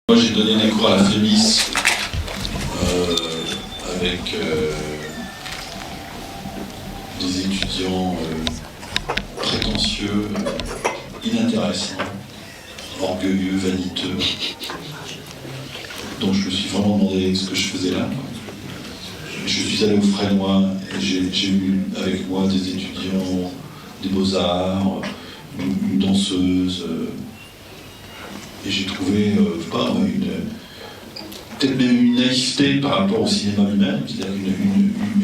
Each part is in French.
Moi j'ai donné des cours à la FEMIS avec des étudiants prétentieux, inintéressants, orgueilleux, vaniteux. Donc je me suis vraiment demandé ce que je faisais là. Je suis allé au Frénois et j'ai eu avec moi des étudiants des Beaux-Arts, une danseuse, et j'ai trouvé, peut-être même une naïveté par rapport au cinéma lui-même, c'est-à-dire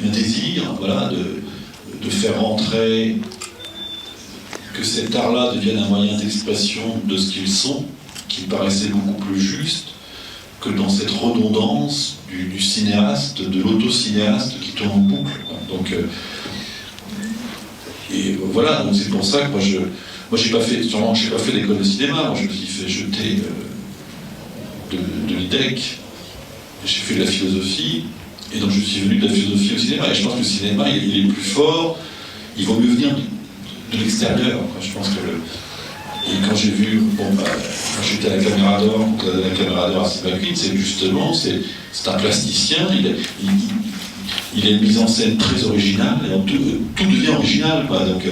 un désir, voilà, de faire rentrer, que cet art-là devienne un moyen d'expression de ce qu'ils sont, qui paraissait beaucoup plus juste que dans cette redondance du cinéaste, de l'autocinéaste qui tourne en boucle. Donc, voilà, donc c'est pour ça que moi j'ai pas fait d'école de cinéma, moi je me suis fait jeter de l'IDEC, j'ai fait de la philosophie, et donc je suis venu de la philosophie au cinéma, et je pense que le cinéma il est plus fort, il vaut mieux venir de l'extérieur, je pense que et quand j'ai vu, quand j'étais à la Caméra d'Or, à Steve McQueen, c'est justement, c'est un plasticien, il a une mise en scène très originale, et tout devient original, quoi. Donc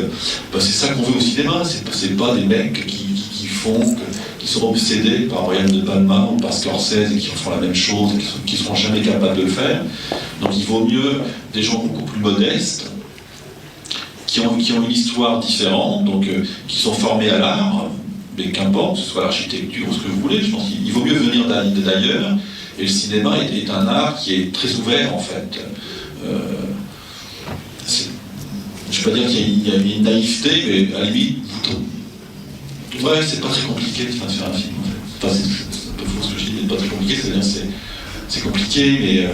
c'est ça qu'on veut au cinéma, c'est pas des mecs qui sont obsédés par Brian De Palma ou par Scorsese et qui font la même chose, et qui seront jamais capables de le faire. Donc il vaut mieux des gens beaucoup plus modestes, qui ont une histoire différente, donc qui sont formés à l'art, mais qu'importe, que ce soit l'architecture ou ce que vous voulez, je pense qu'il vaut mieux venir d'ailleurs, et le cinéma est un art qui est très ouvert en fait. Je ne peux pas dire qu'il y a une naïveté, mais à la limite, c'est pas très compliqué de faire un film en fait. Enfin, c'est un peu faux ce que je dis, mais pas très compliqué, c'est-à-dire c'est compliqué, mais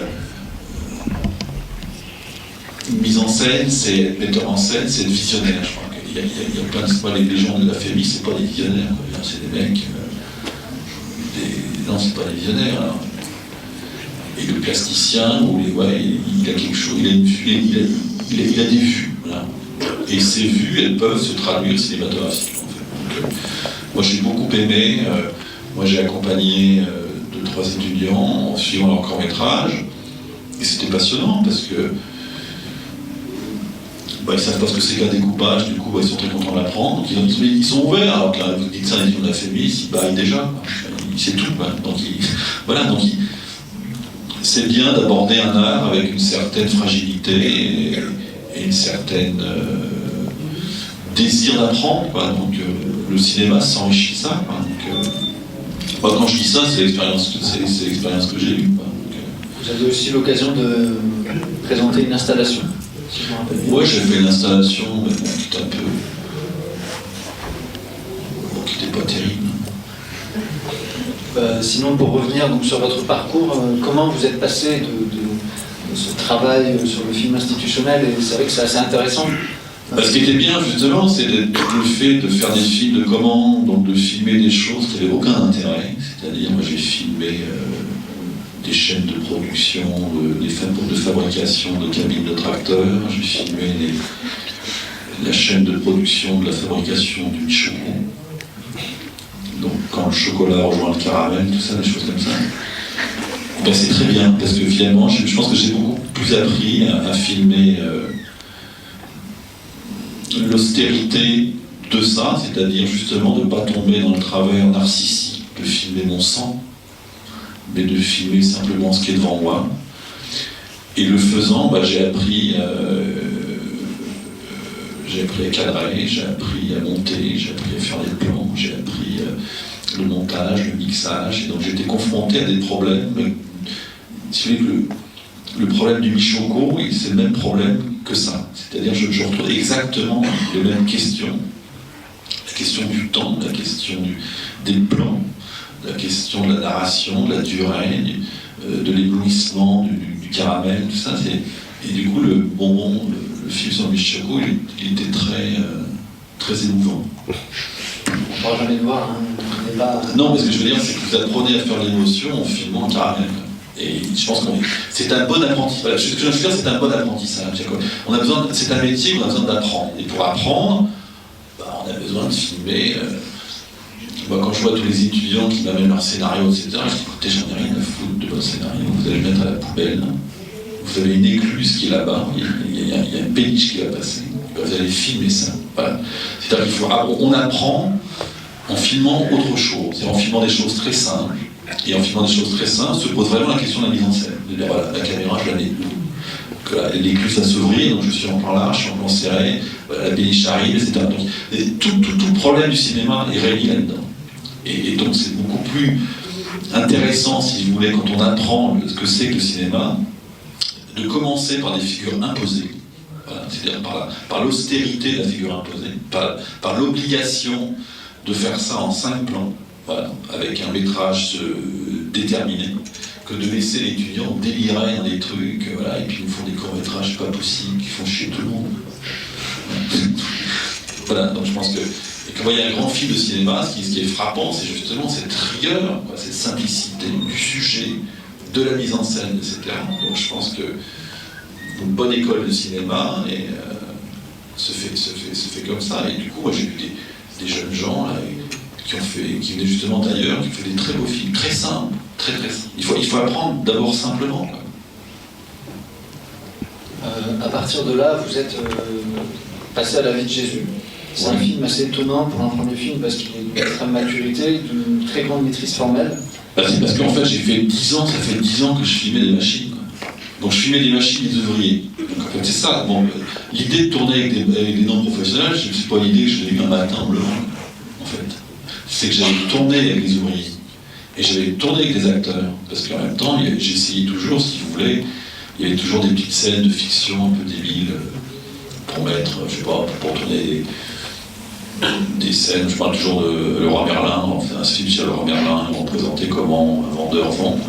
une mise en scène, c'est metteur en scène, c'est être visionnaire. Je crois qu'il y a plein de les gens de la FEMI, c'est pas des visionnaires, c'est des mecs. Non, c'est pas des visionnaires. Alors. Et le plasticien, il a quelque chose, il a des vues. Voilà. Et ces vues, elles peuvent se traduire cinématographiquement. En fait. Donc, moi, j'ai beaucoup aimé. Moi, j'ai accompagné 2-3 étudiants en suivant leur court-métrage. Et c'était passionnant parce que ils ne savent pas ce que c'est qu'un découpage, du coup ils sont très contents de l'apprendre, donc ils sont ouverts, alors que là, vous dites ça, on a fait ils baillent déjà, c'est tout. Donc c'est bien d'aborder un art avec une certaine fragilité et une certaine désir d'apprendre, quoi. Donc le cinéma s'enrichit de ça. Moi, quand je dis ça, c'est l'expérience que j'ai eue. Vous avez aussi l'occasion de présenter une installation. Ouais, j'ai fait une installation, mais bon, qui était un peu. Qui n'était pas terrible. Sinon, pour revenir donc, sur votre parcours, comment vous êtes passé de ce travail sur le film institutionnel, et c'est vrai que c'est assez intéressant. Ce qui était bien, justement, c'est le fait de faire des films de commande, donc de filmer des choses qui n'avaient aucun intérêt. C'est-à-dire, moi j'ai filmé des chaînes de production, de fabrication de cabines de tracteurs, j'ai filmé la chaîne de production de la fabrication du chocolat. Donc quand le chocolat rejoint le caramel, tout ça, des choses comme ça. Ben, c'est très bien, parce que finalement, je pense que j'ai beaucoup plus appris à filmer l'austérité de ça, c'est-à-dire justement de ne pas tomber dans le travers narcissique de filmer mon sang, mais de filmer simplement ce qui est devant moi. Et le faisant, j'ai appris à cadrer, j'ai appris à monter, j'ai appris à faire des plans, j'ai appris le montage, le mixage, et donc j'étais confronté à des problèmes. Si vous voulez, le problème du Michoko, c'est le même problème que ça. C'est-à-dire je retrouve exactement les mêmes questions. La question du temps, la question des plans, la question de la narration, de la durée, de l'éblouissement, du caramel, tout ça. Et du coup, le film sur Michoko, il était très émouvant. On ne pourra jamais le voir, hein. Non, mais ce que je veux dire, c'est que vous apprenez à faire l'émotion en filmant le caramel. Et je pense que c'est un bon apprentissage. Ce que je veux dire, c'est un bon apprentissage. C'est un métier où on a besoin d'apprendre. Et pour apprendre, on a besoin de filmer Moi, quand je vois tous les étudiants qui m'amènent leur scénario, etc., je dis écoutez, j'en ai rien à foutre de votre scénario, vous allez le mettre à la poubelle. Vous avez une écluse qui est là-bas, il y a une péniche qui va passer, vous allez filmer ça. Voilà. C'est-à-dire qu'il faut, on apprend en filmant autre chose, en filmant des choses très simples. Et en filmant des choses très simples, se pose vraiment la question de la mise en scène. De dire, voilà, la caméra, je la mets où? L'écluse va s'ouvrir, donc je suis en plan large, je suis en plan serré, voilà, la péniche arrive, etc. Donc, tout problème du cinéma est réuni là-dedans. Et donc c'est beaucoup plus intéressant, si vous voulez, quand on apprend ce que c'est que le cinéma, de commencer par des figures imposées. Voilà, c'est-à-dire par l'austérité de la figure imposée, par l'obligation de faire ça en 5 plans, voilà, avec un métrage déterminé, que de laisser l'étudiant délirer dans des trucs, voilà, et puis ils nous font des courts-métrages pas possibles, qui font chier tout le monde. Voilà, donc je pense que quand il y a un grand film de cinéma, ce qui est frappant, c'est justement cette rigueur, cette simplicité du sujet, de la mise en scène, etc. Donc je pense que une bonne école de cinéma se fait comme ça. Et du coup, moi j'ai vu des jeunes gens là, qui venaient justement d'ailleurs, qui faisaient des très beaux films, très simples, très simples. Il faut apprendre d'abord simplement. À partir de là, vous êtes passé à la vie de Jésus. C'est un film assez étonnant pour un premier film parce qu'il est d'une extrême maturité, d'une très grande maîtrise formelle. C'est parce qu'en fait j'ai fait 10 ans, ça fait 10 ans que je filmais des machines. Donc je filmais des machines, des ouvriers. Donc en fait c'est ça. Bon, l'idée de tourner avec des non-professionnels, c'est pas l'idée que je l'ai eue un matin en levant, en fait. C'est que j'avais tourné avec des ouvriers. Et j'avais tourné avec des acteurs. Parce qu'en même temps, j'essayais toujours, si vous voulez, il y avait toujours des petites scènes de fiction un peu débiles pour mettre, je sais pas, pour tourner des scènes. Je parle toujours de Leroy Merlin, on fait un film sur Leroy Merlin, on présentait comment un vendeur vend.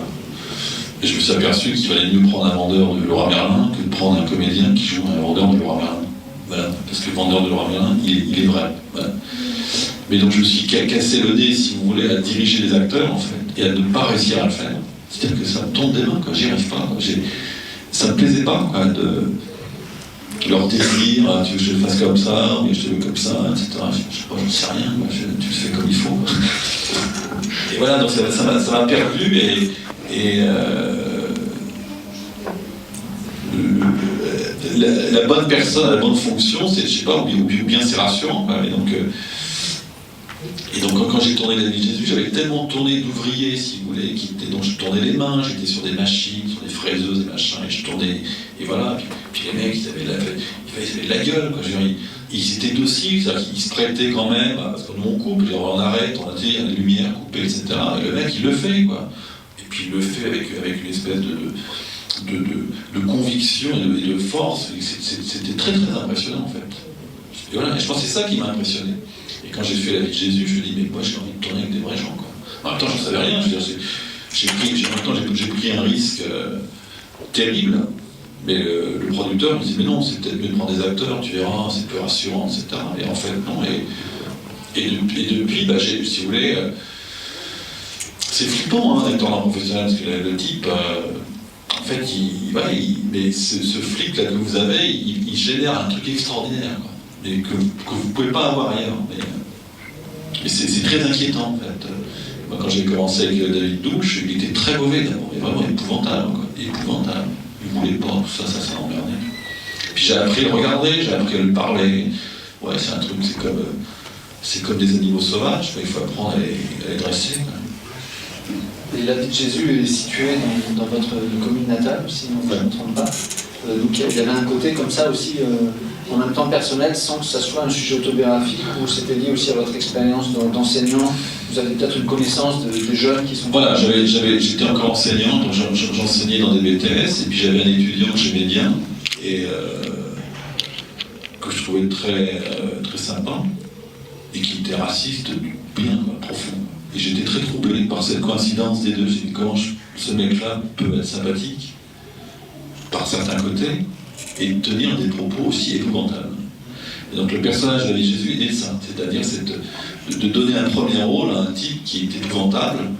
Et je me suis aperçu qu'il valait mieux prendre un vendeur de Leroy Merlin que de prendre un comédien qui joue un vendeur de Leroy Merlin. Voilà. Parce que le vendeur de Leroy Merlin, il est vrai. Voilà. Mais donc je me suis cassé le nez, si vous voulez, à diriger les acteurs, en fait, et à ne pas réussir à le faire. C'est-à-dire que ça me tombe des mains, quoi. J'y arrive pas. Ça me plaisait pas, quoi, de leur désir, tu veux que je le fasse comme ça, mais je te veux comme ça, etc. Je sais pas, j'en sais rien, moi, tu le fais comme il faut. Et voilà, donc ça m'a perdu, la bonne personne à la bonne fonction, c'est, je sais pas, ou bien c'est rassurant, quoi. Et donc quand j'ai tourné La vie de Jésus, j'avais tellement tourné d'ouvriers, si vous voulez, donc je tournais les mains, j'étais sur des machines, sur des fraiseuses et machin, et je tournais, et voilà, puis les mecs, ils avaient de la gueule, quoi. Ils étaient dociles, c'est-à-dire qu'ils se prêtaient quand même, parce que nous on coupe, on arrête, on a dit, il y a des lumières coupées, etc. Et le mec, il le fait, quoi. Et puis il le fait avec une espèce de conviction et de force, c'était très très impressionnant, en fait. Et voilà, et je pense que c'est ça qui m'a impressionné. Et quand j'ai fait La vie de Jésus, je me dis, mais moi j'ai envie de tourner avec des vrais gens, quoi. En même temps, je ne savais rien, je veux dire, j'ai pris un risque terrible, mais le producteur me dit, mais non, c'est peut-être mieux de prendre des acteurs, tu verras, c'est plus rassurant, etc. Et en fait, non, et depuis, bah, si vous voulez, c'est flippant, hein, d'être en professionnel, parce que le type, en fait, mais ce flic-là que vous avez, il génère un truc extraordinaire, quoi. Et que vous ne pouvez pas avoir ailleurs. Mais c'est très inquiétant, en fait. Moi, quand j'ai commencé avec David Douche, il était très mauvais d'abord, il est vraiment épouvantable, quoi. Épouvantable. Il ne voulait pas, tout ça m'a emmerdé. Puis j'ai appris à le regarder, j'ai appris à lui parler. Ouais, c'est un truc, c'est comme des animaux sauvages, il faut apprendre à les dresser, quoi. Et La vie de Jésus est située dans votre commune natale, si je ne me trompe pas. Donc il y avait un côté comme ça aussi, en même temps personnel, sans que ça soit un sujet autobiographique, ou c'était lié aussi à votre expérience d'enseignant. Vous avez peut-être une connaissance de jeunes qui sont... Voilà, j'étais encore enseignant, donc j'enseignais dans des BTS, et puis j'avais un étudiant que j'aimais bien, et que je trouvais très, très sympa, et qui était raciste, bien profond. Et j'étais très troublé par cette coïncidence des deux. J'ai dit, comment ce mec-là peut être sympathique par certains côtés et tenir des propos aussi épouvantables. Et donc le personnage de La vie de Jésus est ça, c'est-à-dire de donner un premier rôle à un type qui est épouvantable,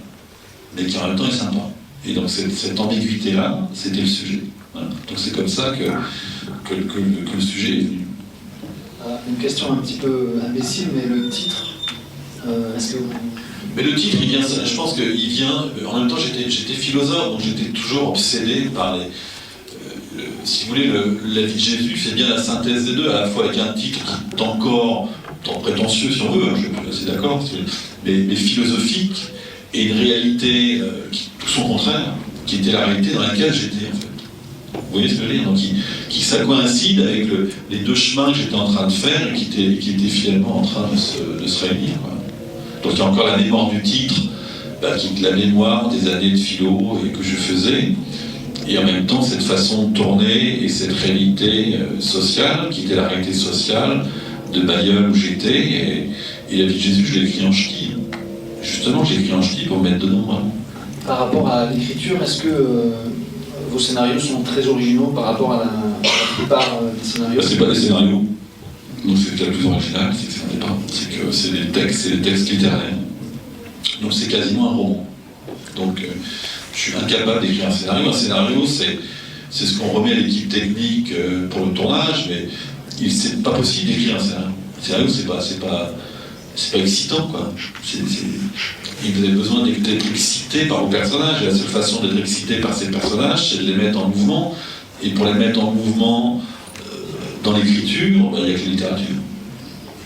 mais qui en même temps est sympa. Et donc cette ambiguïté-là, c'était le sujet. Voilà. Donc c'est comme ça que le sujet est venu. Une question un petit peu imbécile, mais le titre Est-ce que vous... Mais le titre, il vient, je pense qu'il vient. En même temps, j'étais philosophe, donc j'étais toujours obsédé par les. Si vous voulez, la vie de Jésus fait bien la synthèse des deux, à la fois avec un titre qui est encore prétentieux, si on veut, hein, je suis assez d'accord, mais philosophique, et une réalité tout son contraire, qui était la réalité dans laquelle j'étais, en fait. Vous voyez ce que je veux dire? Donc, ça coïncide avec les deux chemins que j'étais en train de faire et qui étaient finalement en train de se réunir, quoi. Donc il y a encore la mémoire du titre, qui est la mémoire des années de philo et que je faisais, et en même temps cette façon de tourner et cette réalité sociale, qui était la réalité sociale de Bailleul où j'étais, et la vie de Jésus, je l'ai écrit en ch'ti. Justement, j'ai écrit en ch'ti pour mettre dedans. Hein. Par rapport à l'écriture, est-ce que vos scénarios sont très originaux par rapport à la plupart des scénarios? C'est pas des scénarios. Donc c'est la plus originale, c'est que ça n'est pas. C'est que c'est des textes littéraires. Donc c'est quasiment un roman. Donc je suis incapable d'écrire un scénario. Un scénario, c'est ce qu'on remet à l'équipe technique pour le tournage, mais c'est pas possible d'écrire un scénario. Un scénario, c'est pas excitant, quoi. Vous avez besoin d'être excité par vos personnages, et la seule façon d'être excité par ces personnages, c'est de les mettre en mouvement, et pour les mettre en mouvement dans l'écriture, il n'y a que la littérature.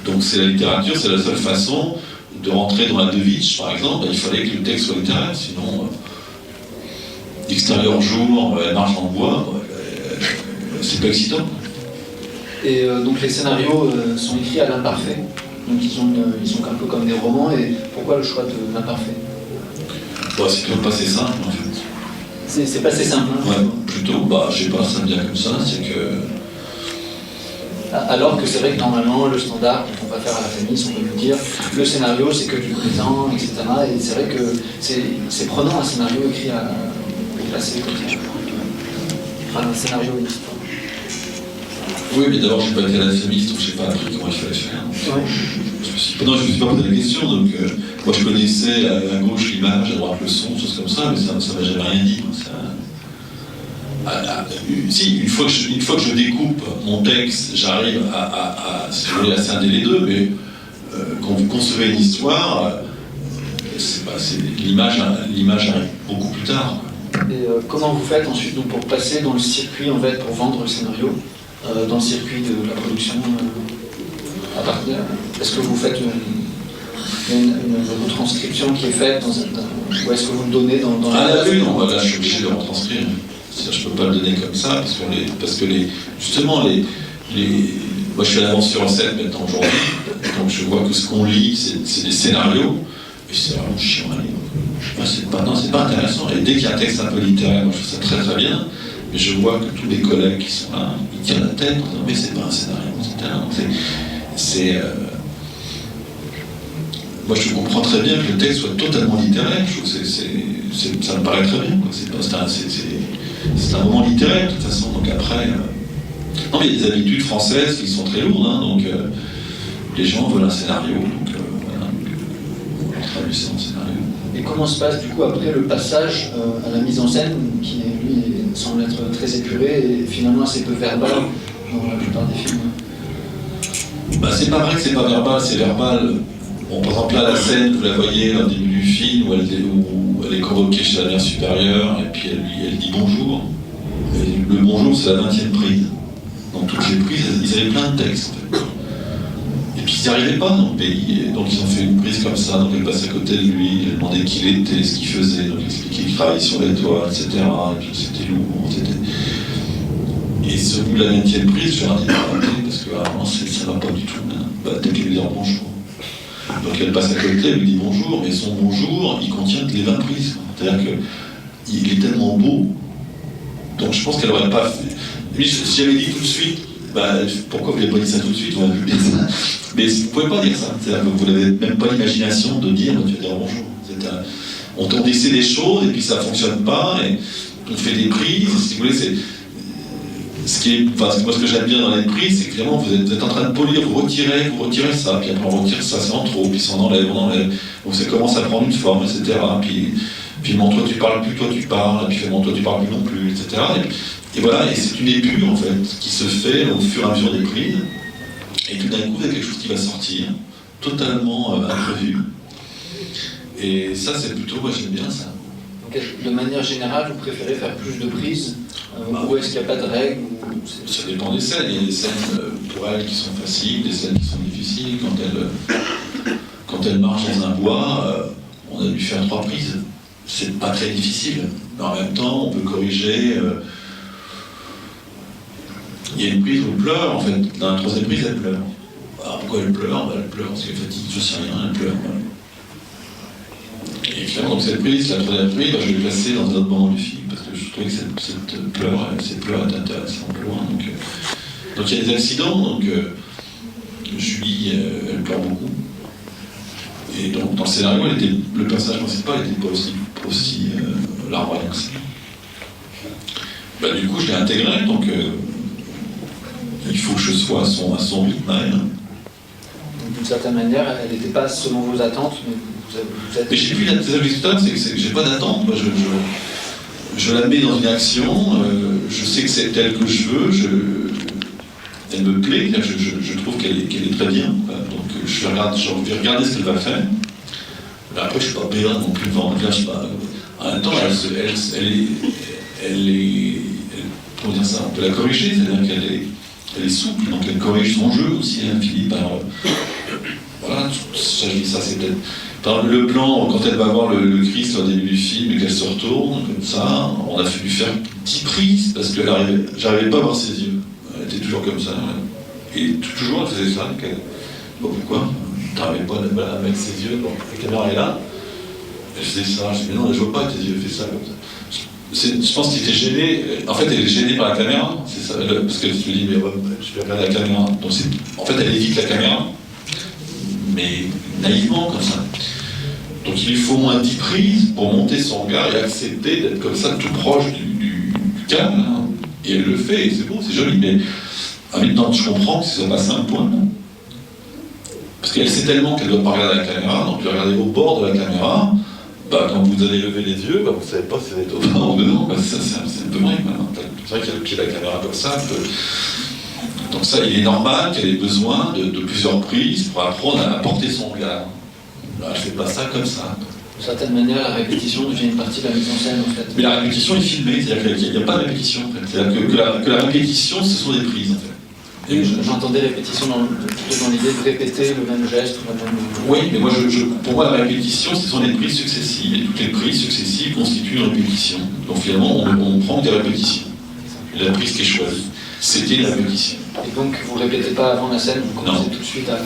Donc c'est la littérature, c'est la seule façon de rentrer dans la Devitch, par exemple, il fallait que le texte soit littéraire, sinon l'extérieur jour, elle marche dans le bois, c'est pas excitant. Et donc les scénarios sont écrits à l'imparfait, donc ils sont un peu comme des romans, et pourquoi le choix de l'imparfait? C'est toujours pas assez simple, en fait. C'est pas assez simple, hein? Ouais, plutôt, je sais pas, ça me vient comme ça, c'est que... Alors que c'est vrai que normalement, le standard qu'on va faire à la famille, si on peut le dire, le scénario c'est que du présent, etc. Et c'est vrai que c'est prenant un scénario écrit à placer côté. Enfin, un scénario et une histoire. Oui, mais d'abord, je n'ai pas été à la famille, donc je n'ai pas appris comment il fallait faire. Ouais. Je me suis pas posé la question, donc moi je connaissais à gauche l'image, à droite le son, choses comme ça, mais ça ne m'a jamais rien dit. Si, une fois que je découpe mon texte, j'arrive si vous voulez, à scinder les deux, mais quand vous concevez une histoire, l'image arrive beaucoup plus tard. Et comment vous faites ensuite donc, pour passer dans le circuit, en fait, pour vendre le scénario, dans le circuit de la production est-ce que vous faites une retranscription qui est faite ou est-ce que vous le donnez dans la vue? Non, là je suis obligé de le retranscrire. Je ne peux pas le donner comme ça, parce que justement, moi je suis à l'avance sur recette maintenant aujourd'hui, donc je vois que ce qu'on lit, c'est des scénarios, et c'est vraiment chiant à lire. C'est pas intéressant, et dès qu'il y a un texte un peu littéraire, moi je fais ça très très bien, mais je vois que tous les collègues qui sont là, ils tirent la tête en disant mais c'est pas un scénario, etc. Moi je comprends très bien que le texte soit totalement littéraire, je trouve que ça me paraît très bien, c'est un moment littéraire de toute façon, donc après... Non mais il y a des habitudes françaises qui sont très lourdes, hein, donc les gens veulent un scénario, donc voilà, on leur traduit ça en scénario. Et comment se passe du coup après le passage à la mise en scène, qui lui semble être très épuré et finalement assez peu verbal dans la plupart des films? C'est pas vrai que c'est pas verbal, c'est verbal. Bon, par exemple là la scène, vous la voyez au début du film, où elle est convoquée chez la mère supérieure, et puis elle dit bonjour. Et le bonjour, c'est la 20e prise. Dans toutes les prises, ils avaient plein de textes en fait. Et puis ils n'y arrivaient pas dans le pays, et donc ils ont fait une prise comme ça, donc elle passe à côté de lui, elle demandait qui il était, ce qu'il faisait, donc il expliquait qu'il travaillait sur les toits, etc. Et puis c'était lourd, Et ce bout de la 20e prise, je leur ai dit parce que vraiment ça va pas du tout. Dès qu'elle lui dit bonjour. Donc elle passe à côté, elle lui dit bonjour, mais son bonjour, il contient les 20 prises. C'est-à-dire qu'il est tellement beau, donc je pense qu'elle n'aurait pas fait. Mais si j'avais dit tout de suite, pourquoi vous n'avez pas dit ça tout de suite, on va plus dire ça. Mais vous ne pouvez pas dire ça. C'est-à-dire que vous n'avez même pas l'imagination de dire, tu vas dire bonjour. On essaie des choses et puis ça ne fonctionne pas, et on fait des prises, si vous voulez, moi ce que j'aime bien dans les prises, c'est que vraiment vous êtes en train de polir, vous retirez ça, puis après on retire ça, c'est en trop, puis ça on enlève, donc ça commence à prendre une forme, etc. Puis bon, toi tu parles plus, toi tu parles, puis bon, toi tu parles plus non plus, etc. Et voilà, et c'est une épure en fait, qui se fait au fur et à mesure des prises, et tout d'un coup il y a quelque chose qui va sortir totalement imprévu. Et ça, c'est plutôt, moi j'aime bien ça. Donc, de manière générale, vous préférez faire plus de prises ou est-ce qu'il n'y a pas de règles Ça dépend des scènes. Il y a des scènes pour elles qui sont faciles, des scènes qui sont difficiles. Quand elle marche dans un bois, on a dû faire 3 prises. C'est pas très difficile. Mais en même temps, on peut corriger. Il y a une prise où elle pleure, en fait. Dans la 3e prise, elle pleure. Alors pourquoi elle pleure? Elle pleure parce qu'elle est fatiguée, je sais rien, elle pleure. Voilà. Et finalement, donc cette prise, la 3e prise, je l'ai placée dans un autre moment du film, parce que je trouvais que cette pleure est intéressante plus loin. Donc il y a des accidents, donc Julie, elle pleure beaucoup. Et donc dans le scénario, le personnage principal n'était pas aussi larmoyant que ça. Du coup, je l'ai intégré, donc il faut que je sois à son rythme. D'une certaine manière, elle n'était pas selon vos attentes, mais vous êtes... Mais j'ai vu la résultat, c'est que j'ai pas d'attente. Moi, je la mets dans une action, je sais que c'est tel que je veux, elle me plaît, je trouve qu'elle est très bien. Donc je vais regarder ce qu'elle va faire. Mais après, je ne suis pas béat non plus devant, je sais pas. En même temps, comment dire ça, on peut la corriger, c'est-à-dire qu'elle est souple, donc elle corrige son jeu aussi, elle finit par... voilà, ça c'est peut-être... Par le plan, quand elle va voir le Christ au début du film et qu'elle se retourne, comme ça, on a dû faire 10 prises, parce que j'arrivais pas à voir ses yeux. Elle était toujours comme ça. Et toujours, elle faisait ça. Bon, pourquoi? T'arrivais pas à mettre ses yeux, bon, la caméra est là. Elle faisait ça, je dis, mais non, je vois pas tes yeux, fais ça comme ça. Je pense qu'il était gêné. En fait, elle est gênée par la caméra, c'est ça, parce qu'elle se dit, mais ouais, je vais regarder la caméra. Donc, en fait, elle évite la caméra, mais naïvement comme ça. Donc, il lui faut au moins 10 prises pour monter son regard et accepter d'être comme ça, tout proche du calme. Hein. Et elle le fait, et c'est beau, c'est joli, mais en même temps, je comprends que ça passe un point. Là. Parce qu'elle sait tellement qu'elle ne doit pas regarder la caméra, donc regardez au bord de la caméra. Quand vous allez lever les yeux, vous ne savez pas si vous êtes au bas ou dedans, c'est un peu vrai. C'est vrai qu'il y a le pied de la caméra comme ça. Donc ça, il est normal qu'elle ait besoin de plusieurs prises pour apprendre à porter son regard. Là, je ne fais pas ça comme ça. D'une certaine manière, la répétition devient une partie de la mise en scène, en fait. Mais la répétition est filmée, c'est-à-dire qu'il n'y a pas de répétition, en fait. C'est-à-dire que la répétition, ce sont des prises, en fait. Et j'entendais répétition plutôt dans l'idée de répéter le même geste ou la même... Oui, mais moi, pour moi, la répétition, ce sont des prises successives. Et toutes les prises successives constituent une répétition. Donc finalement, on prend des répétitions. Et la prise qui est choisie, c'était la répétition. Et donc, vous ne répétez pas avant la scène, vous commencez tout de suite à...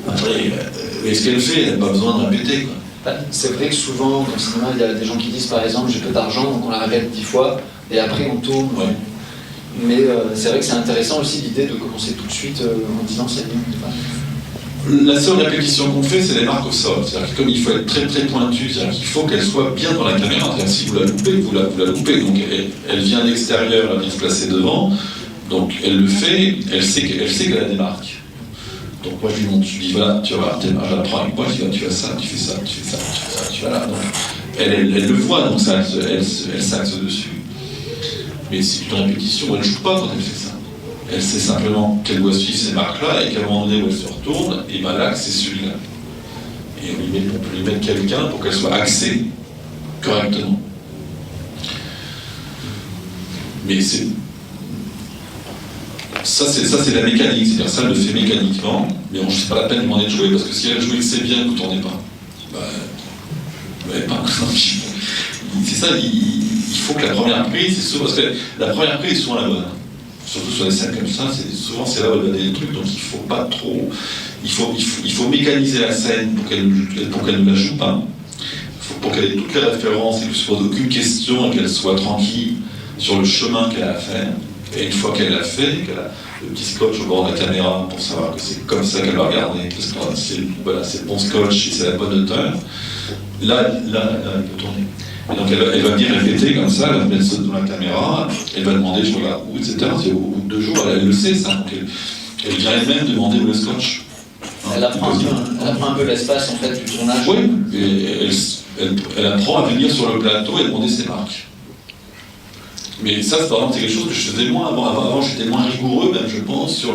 Après, ce qu'elle fait, elle n'a pas besoin de répéter, quoi. C'est vrai que souvent, dans le cinéma, il y a des gens qui disent, par exemple, j'ai peu d'argent, donc on la répète 10 fois, et après on tourne. Ouais. Mais c'est vrai que c'est intéressant aussi l'idée de commencer tout de suite en disant c'est bien. La seule répétition qu'on fait, c'est les marques au sol. C'est-à-dire que comme il faut être très très pointu, c'est-à-dire qu'il faut qu'elle soit bien dans la caméra. C'est-à-dire si vous la loupez, vous la loupez. Donc elle vient de l'extérieur, elle vient se placer devant. Donc elle le fait, elle sait qu'elle a des marques. Donc moi je lui montre, je lui dis voilà, tu vas voir, je la prends avec moi, je dis tu fais ça, tu fais ça, tu fais ça, tu fais ça, tu vas là. Donc elle le voit, donc ça, elle s'axe dessus. Mais c'est une répétition, elle ne joue pas quand elle fait ça. Elle sait simplement qu'elle doit suivre ces marques-là et qu'à un moment donné où elle se retourne, et bien là, c'est celui-là. Et on peut lui mettre quelqu'un pour qu'elle soit axée correctement. Mais c'est la mécanique, c'est-à-dire ça, elle le fait mécaniquement, mais c'est pas la peine de demander de jouer, parce que si elle joue et que c'est bien, vous ne tournez pas. Pas. C'est ça, il faut que la première prise, c'est souvent, parce que la première prise est souvent la bonne. Surtout sur des scènes comme ça, souvent c'est là où elle va des trucs, donc il faut pas trop. Il faut mécaniser la scène pour qu'elle ne la joue pas. Pour qu'elle ait toutes les références et que se pose aucune question et qu'elle soit tranquille sur le chemin qu'elle a à faire. Et une fois qu'elle l'a fait, qu'elle a le petit scotch au bord de la caméra pour savoir que c'est comme ça qu'elle va regarder, parce que c'est le bon scotch et c'est la bonne hauteur, là elle peut tourner. Et donc elle va bien répéter comme ça, elle va mettre ça devant la caméra, elle va demander je regarde où, etc. Au bout de 2 jours, elle le sait ça, donc elle vient elle-même demander où le scotch. Elle apprend un peu l'espace en fait du tournage. Oui, et elle apprend à venir sur le plateau et demander ses marques. Mais ça, par exemple, c'est quelque chose que je faisais moins avant. Avant, j'étais moins rigoureux, même je pense,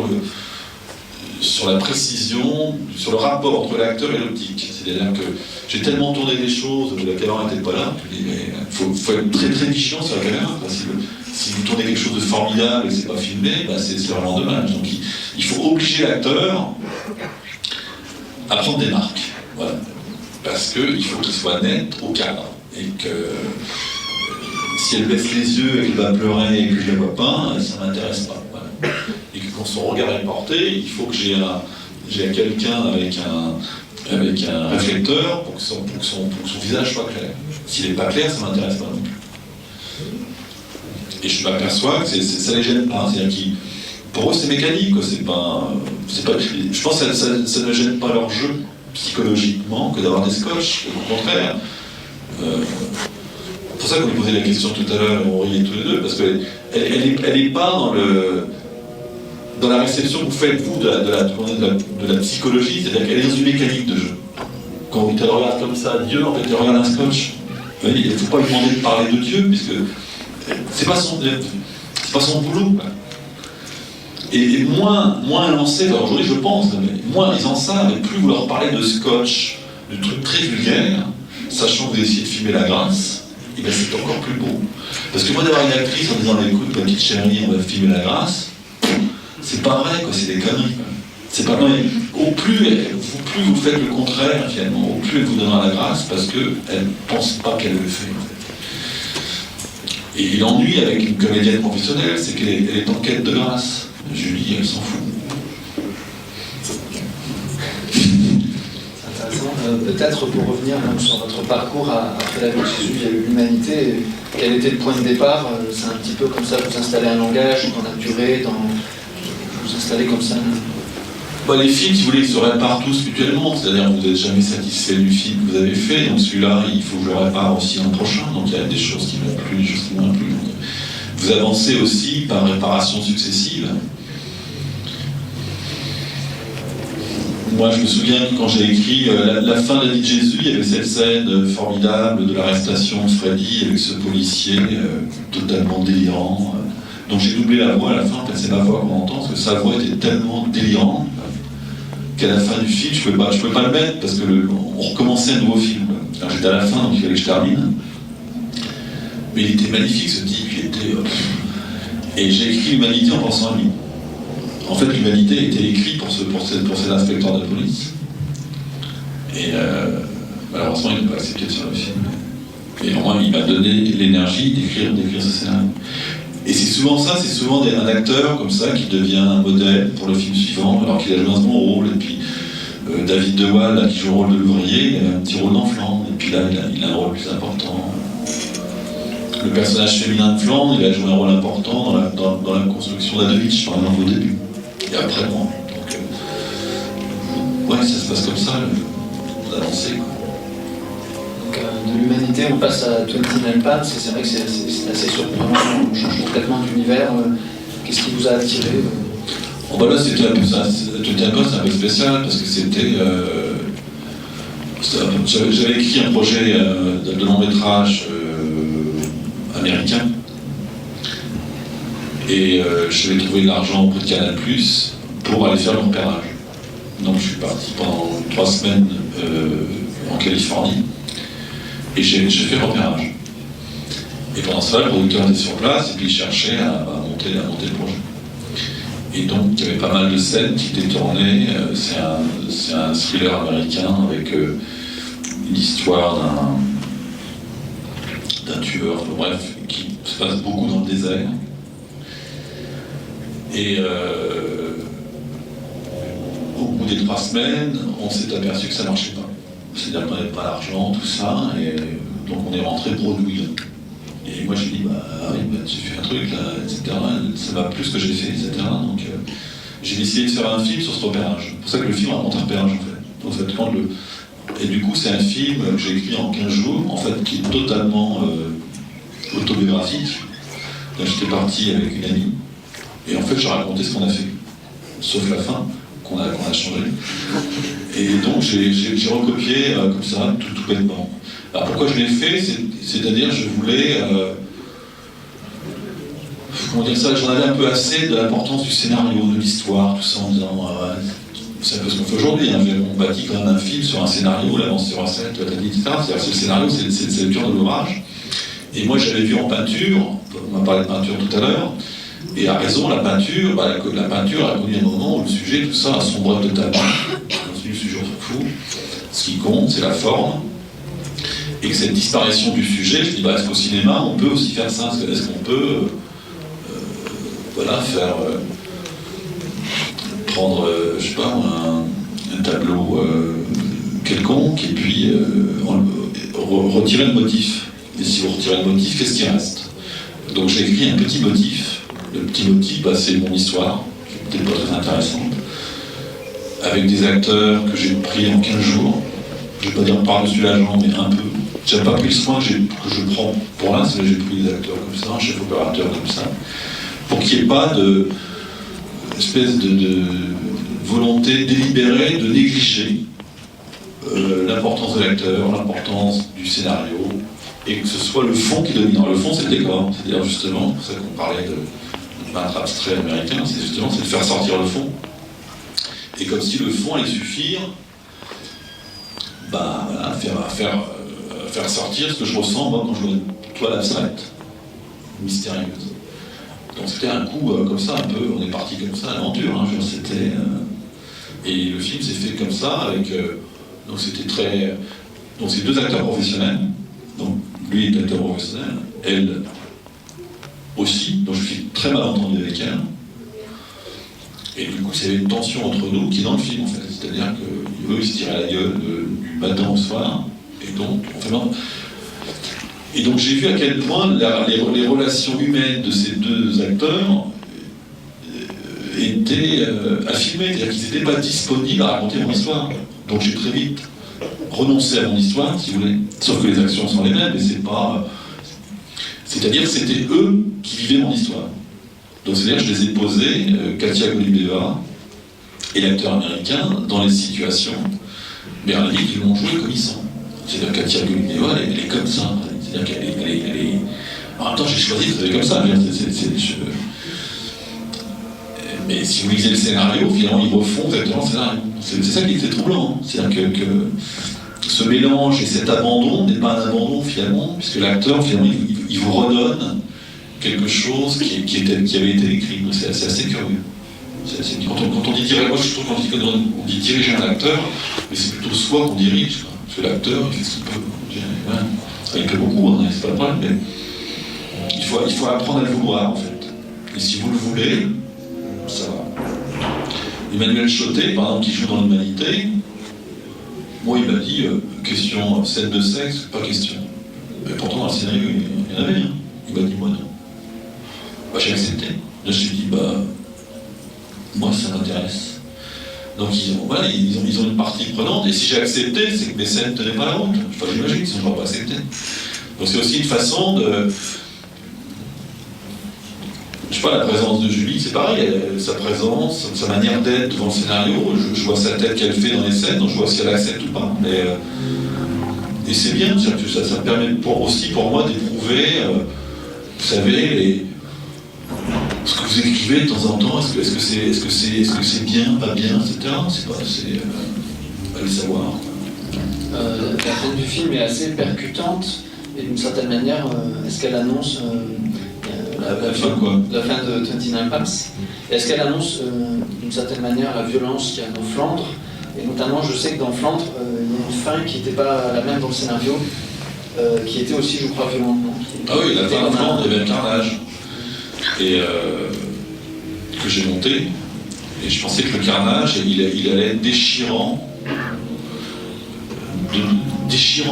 sur la précision, sur le rapport entre l'acteur et l'optique. C'est-à-dire que j'ai tellement tourné des choses où la caméra n'était pas là, je me dis, mais faut être très très vigilant sur la caméra. Si vous tournez quelque chose de formidable et que c'est pas filmé, bah c'est vraiment dommage. Donc il faut obliger l'acteur à prendre des marques. Voilà. Parce qu'il faut qu'il soit net au cadre. Et que si elle baisse les yeux et qu'elle va pleurer et que je ne la vois pas, ça ne m'intéresse pas. Voilà. Et que quand son regard est porté, il faut que j'ai quelqu'un avec un réflecteur pour que son visage soit clair. S'il n'est pas clair, ça ne m'intéresse pas non plus. Et je m'aperçois que ça ne les gêne pas. C'est-à-dire pour eux, c'est mécanique. C'est pas, je pense que ça ne gêne pas leur jeu psychologiquement que d'avoir des scotch. Au contraire. C'est pour ça qu'on lui posait la question tout à l'heure, on riait tous les deux, parce qu'elle n'est pas dans la réception que vous faites, vous, de la psychologie, c'est-à-dire qu'elle est dans une mécanique de jeu. Quand elle regarde comme ça, Dieu, en fait, elle regarde un scotch. Vous voyez, il ne faut pas lui demander de parler de Dieu, puisque c'est pas son boulot. Quoi. Et moins elle en sait, aujourd'hui je pense, mais moins ils en savent, et plus vous leur parlez de scotch, de trucs très vulgaires, sachant que vous essayez de filmer la grâce, et bien c'est encore plus beau. Parce que moi d'avoir une actrice en disant écoute ma petite chérie, on va filmer la grâce, c'est pas vrai, quoi, c'est des conneries. Quoi. C'est pas vrai. Au plus vous faites le contraire finalement, au plus elle vous donnera la grâce parce qu'elle ne pense pas qu'elle le fait. En fait. Et l'ennui avec une comédienne professionnelle, c'est qu'elle est en quête de grâce. Julie, elle s'en fout. Peut-être pour revenir sur votre parcours après la vie de Jésus, il y a eu l'humanité. Quel était le point de départ? C'est un petit peu comme ça, vous installez un langage dans la durée, vous installez comme ça. Les films, si vous voulez, ils se réparent tous mutuellement, c'est-à-dire que vous n'êtes jamais satisfait du film que vous avez fait, donc celui-là, il faut que je le répare aussi l'an prochain, donc il y a des choses qui vont plus, des choses qui vont plus. Donc, vous avancez aussi par réparation successive. Moi, je me souviens que quand j'ai écrit la fin de la vie de Jésus, il y avait cette scène formidable de l'arrestation de Freddy avec ce policier totalement délirant. Donc j'ai doublé la voix à la fin, en fait, c'est ma voix qu'on entend, parce que sa voix était tellement délirante qu'à la fin du film, je ne pouvais pas le mettre, parce qu'on recommençait un nouveau film. Alors j'étais à la fin, donc il fallait que je termine. Mais il était magnifique, ce type, il était... Et j'ai écrit l'humanité en pensant à lui. En fait, l'humanité était écrite pour cet inspecteur de police. Et malheureusement, il n'a pas accepté de faire le film. Et au moins, il m'a donné l'énergie d'écrire ce scénario. Et c'est souvent ça, c'est souvent un acteur comme ça qui devient un modèle pour le film suivant, alors qu'il a joué un second rôle. Et puis David De Waal, là, qui joue le rôle de l'ouvrier, il a un petit rôle dans Flandre. Et puis là, il a un rôle plus important. Le personnage féminin de Flandre, il a joué un rôle important dans la construction d'Adovich, par exemple, au début. Et après, moi. Donc, ouais, ça se passe comme ça, vous avancez, quoi. De l'humanité, on passe à 29 Palms, et c'est vrai que c'est assez surprenant, on change complètement d'univers. Qu'est-ce qui vous a attiré? Là, c'était un peu ça. 29 Palms, c'est un peu spécial, parce que c'était... j'avais écrit un projet de long-métrage américain, et je vais trouver de l'argent auprès de Canal+, pour aller faire le repérage. Donc je suis parti pendant 3 semaines en Californie, et j'ai fait le repérage. Et pendant ça, le producteur était sur place, et puis il cherchait à monter le projet. Et donc il y avait pas mal de scènes qui étaient tournées. C'est un thriller américain avec une histoire d'un tueur, bref, qui se passe beaucoup dans le désert. Et au bout des 3 semaines, on s'est aperçu que ça ne marchait pas. C'est-à-dire qu'on n'avait pas l'argent, tout ça, et donc on est rentré bredouille. Et moi j'ai dit, j'ai fait un truc là, etc. Ça va plus que j'ai fait, etc. Donc j'ai décidé de faire un film sur ce repérage. C'est pour ça que le film raconte un repérage en fait. Et du coup c'est un film que j'ai écrit en 15 jours, en fait, qui est totalement autobiographique. Donc j'étais parti avec une amie, et en fait j'ai raconté ce qu'on a fait, sauf la fin, qu'on a changé. Et donc j'ai recopié comme ça, tout bêtement. Alors pourquoi je l'ai fait, c'est-à-dire je voulais... comment dire ça, j'en avais un peu assez de l'importance du scénario, de l'histoire, tout ça, en disant c'est un peu ce qu'on fait aujourd'hui, hein. On bâtit quand même un film sur un scénario, l'avance sur un set, etc. C'est-à-dire que le scénario, c'est le cœur de l'ouvrage. Et moi, j'avais vu en peinture, on m'a parlé de peinture tout à l'heure, et à raison, la peinture a connu un moment où le sujet, tout ça, a sombré totalement. Le sujet, on s'en fout. Ce qui compte, c'est la forme. Et que cette disparition du sujet, je dis, est-ce qu'au cinéma, on peut aussi faire ça? Est-ce qu'on peut faire prendre, je sais pas, un tableau quelconque, et puis retirer le motif. Et si vous retirez le motif, qu'est-ce qui reste? Donc j'ai écrit un petit motif. Le petit motif, c'est mon histoire, qui n'est peut-être pas très intéressante, avec des acteurs que j'ai pris en 15 jours. Je ne vais pas dire par-dessus la jambe, mais un peu. J'ai pas pris le soin que je prends pour l'instant, j'ai pris des acteurs comme ça, un chef opérateur comme ça, pour qu'il n'y ait pas d'espèce de volonté délibérée de négliger l'importance de l'acteur, l'importance du scénario, et que ce soit le fond qui domine. Le fond, c'est le décor. C'est-à-dire justement, c'est pour ça qu'on parlait de peintre abstrait américain, c'est de faire sortir le fond. Et comme si le fond allait suffire, faire sortir ce que je ressens moi quand je vois une toile abstraite, mystérieuse. Donc c'était un coup comme ça, un peu, on est parti comme ça à l'aventure, hein, c'était... et le film s'est fait comme ça, avec... donc c'était très... Donc c'est deux acteurs professionnels, donc lui est acteur professionnel, elle aussi, donc je suis très mal entendu avec elle. Et du coup, il y avait une tension entre nous qui est dans le film, en fait. C'est-à-dire qu'il veut se tirer à la gueule du matin au soir, et donc, j'ai vu à quel point les relations humaines de ces deux acteurs étaient à filmer, c'est-à-dire qu'ils n'étaient pas disponibles à raconter mon histoire. Donc j'ai très vite renoncé à mon histoire, si vous voulez. Sauf que les actions sont les mêmes, mais c'est pas... C'est-à-dire que c'était eux qui vivaient mon histoire. Donc c'est-à-dire que je les ai posés, Katia Golubeva et l'acteur américain, dans les situations merveilleuses qui l'ont joué comme ils sont. C'est-à-dire que Katia Golubeva, elle est comme ça. C'est-à-dire qu'elle est... En même temps, j'ai choisi que c'était comme ça. Mais si vous lisez le scénario, finalement, ils refont exactement le scénario. C'est ça qui était troublant. C'est-à-dire que ce mélange et cet abandon n'est pas un abandon, finalement, puisque l'acteur, finalement, il vous redonne quelque chose qui avait été écrit. C'est assez curieux. Quand on dit diriger, moi je trouve qu'on dit diriger un acteur, mais c'est plutôt soi qu'on dirige. Parce que l'acteur, il fait ce qu'il peut. Il peut beaucoup, hein, c'est pas le problème, mais il faut apprendre à le vouloir, en fait. Et si vous le voulez, ça va. Emmanuel Chotet, par exemple, qui joue dans l'Humanité, moi il m'a dit question scène de sexe, pas question. Mais pourtant dans le scénario, il y en avait un. Il m'a dit moi non. J'ai accepté. Là je me suis dit moi ça m'intéresse. Donc ils ont une partie prenante, et si j'ai accepté, c'est que mes scènes ne tenaient pas la route. Enfin, j'imagine qu'ils n'ont pas accepté. Donc c'est aussi une façon de... Je sais pas, la présence de Julie, c'est pareil, sa présence, sa manière d'être devant le scénario, je vois sa tête qu'elle fait dans les scènes, donc je vois si elle accepte ou pas. Et c'est bien, ça me permet aussi pour moi d'éprouver, vous savez, ce que vous écrivez de temps en temps, est-ce que c'est bien, pas bien, etc. Allez savoir. La fin du film est assez percutante, et d'une certaine manière, est-ce qu'elle annonce la fin de 29 Palms? Est-ce qu'elle annonce d'une certaine manière la violence qu'il y a dans Flandre? Et notamment, je sais que dans Flandre, il y a une fin qui n'était pas la même dans le scénario, qui était aussi, je crois, violente. Ah oui, la fin de Flandre, il y avait un carnage. Et que j'ai monté, et je pensais que le carnage, il allait être déchirant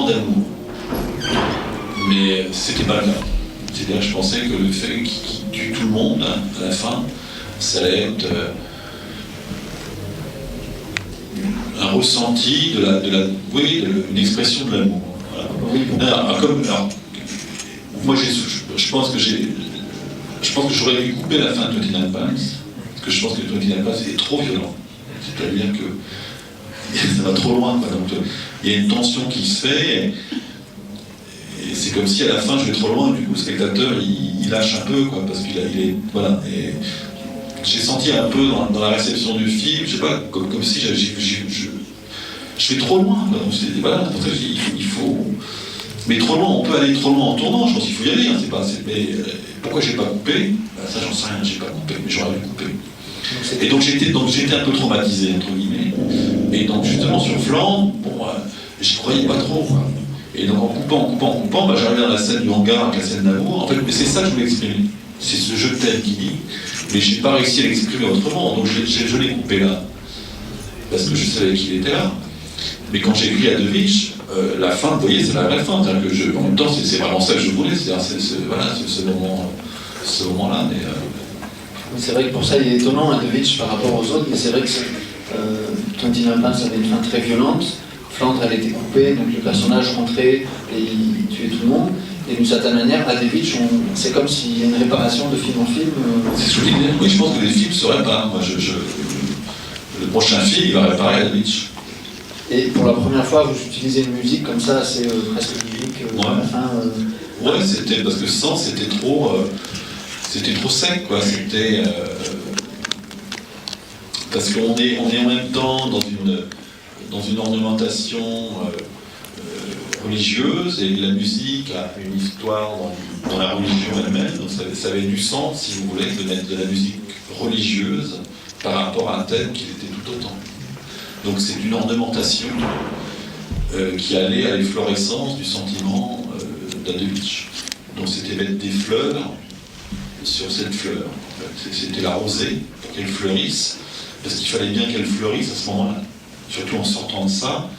d'amour. Mais c'était pas le cas. C'est-à-dire que je pensais que le fait qu'il tue tout le monde, à la fin, ça allait être un ressenti une expression de l'amour. Voilà. Moi, je pense que j'aurais dû couper la fin de 29 Palms, parce que je pense que 29 Palms est trop violent. C'est-à-dire que ça va trop loin. Donc, il y a une tension qui se fait, et c'est comme si à la fin je vais trop loin, du coup le spectateur il lâche un peu, parce qu'il est. Voilà. j'ai senti un peu dans la réception du film, je sais pas, comme si je vais trop loin. Donc voilà, pour ça il faut. Mais trop loin, on peut aller trop loin en tournant, je pense qu'il faut y aller. Hein, mais pourquoi j'ai pas coupé? Ça, j'en sais rien, j'ai pas coupé, mais j'aurais dû couper. Et donc j'étais un peu traumatisé, entre guillemets. Et donc justement sur Flandre, bon, j'y croyais pas trop. Quoi. Et donc en coupant, bah, j'arrivais dans la scène du hangar avec la scène d'amour. En fait, mais c'est ça que je voulais exprimer. C'est ce je t'aime qui dit, mais j'ai pas réussi à l'exprimer autrement. Donc je l'ai coupé là, parce que je savais qu'il était là. Mais quand j'ai écrit à Devich, la fin, vous voyez, c'est la vraie fin. En même temps, c'est vraiment ça que je voulais. C'est-à-dire, ce moment-là. Mais c'est vrai que pour ça, il est étonnant, Devich, par rapport aux autres. Mais c'est vrai que Tontin Impasse avait une fin très violente. Flandre, elle était coupée, donc le personnage rentrait et il tuait tout le monde. Et d'une certaine manière, à Devich, c'est comme s'il y a une réparation de film en film. C'est ce que je disais. Oui, je pense que les films se réparent. Moi, le prochain film, il va réparer Devich. Et pour la première fois, vous utilisez une musique comme ça, assez presque lyrique, à la fin. Ouais, c'était parce que sans, c'était trop sec, quoi. C'était parce qu'on est en même temps dans une ornementation religieuse, et la musique a une histoire dans la religion elle-même. Donc ça avait du sens, si vous voulez, de mettre de la musique religieuse par rapport à un thème qui était tout autant. Donc c'est une ornementation qui allait à l'efflorescence du sentiment d'Adevich. Donc c'était mettre des fleurs sur cette fleur. En fait. C'était la rosée pour qu'elle fleurisse, parce qu'il fallait bien qu'elle fleurisse à ce moment-là. Surtout en sortant de ça,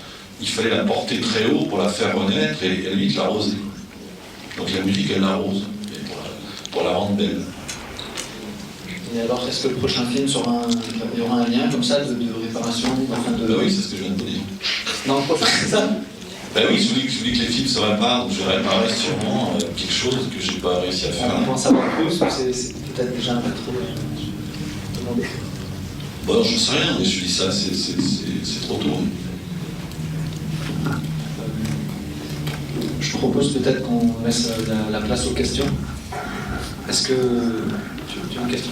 il fallait la porter très haut pour la faire renaître et à la limite l'arroser. Donc la musique, elle l'arrose, pour la rendre belle. Et alors, est-ce que le prochain film il y aura un lien comme ça de réparation enfin de... Bah oui, c'est ce que je viens de vous dire. Non, le prochain, c'est ça? Bah oui, je voulais que les films se réparent, donc je réparerai sûrement quelque chose que j'ai pas réussi à faire. On peut en savoir plus, ou c'est peut-être déjà un peu trop demandé? Bon, je sais rien, mais je dis ça, c'est trop tôt. Je propose peut-être qu'on laisse la place aux questions. Est-ce que tu as une question?